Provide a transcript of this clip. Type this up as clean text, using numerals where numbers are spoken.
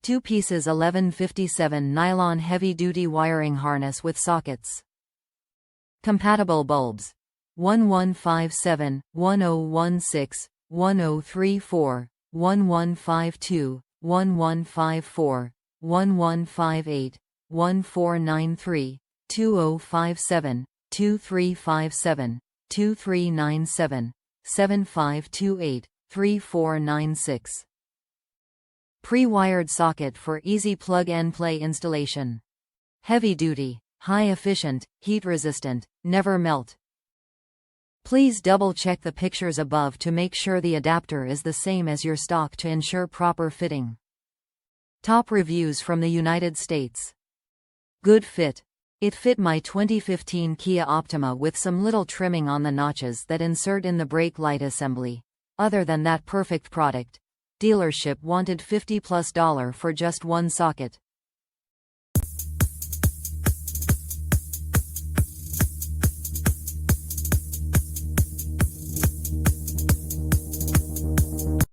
2 pieces 1157 nylon heavy-duty wiring harness with sockets. Compatible bulbs. 1157, 1016, 1034, 1152, 1154, 1158, 1493, 2057, 2357, 2397, 7528, 3496. Pre-wired socket for easy plug-and-play installation. Heavy-duty, high-efficient, heat-resistant, never melt. Please double-check the pictures above to make sure the adapter is the same as your stock to ensure proper fitting. Top reviews from the United States. Good fit. It fit my 2015 Kia Optima with some little trimming on the notches that insert in the brake light assembly. Other than that, perfect product. Dealership wanted $50+ for just one socket.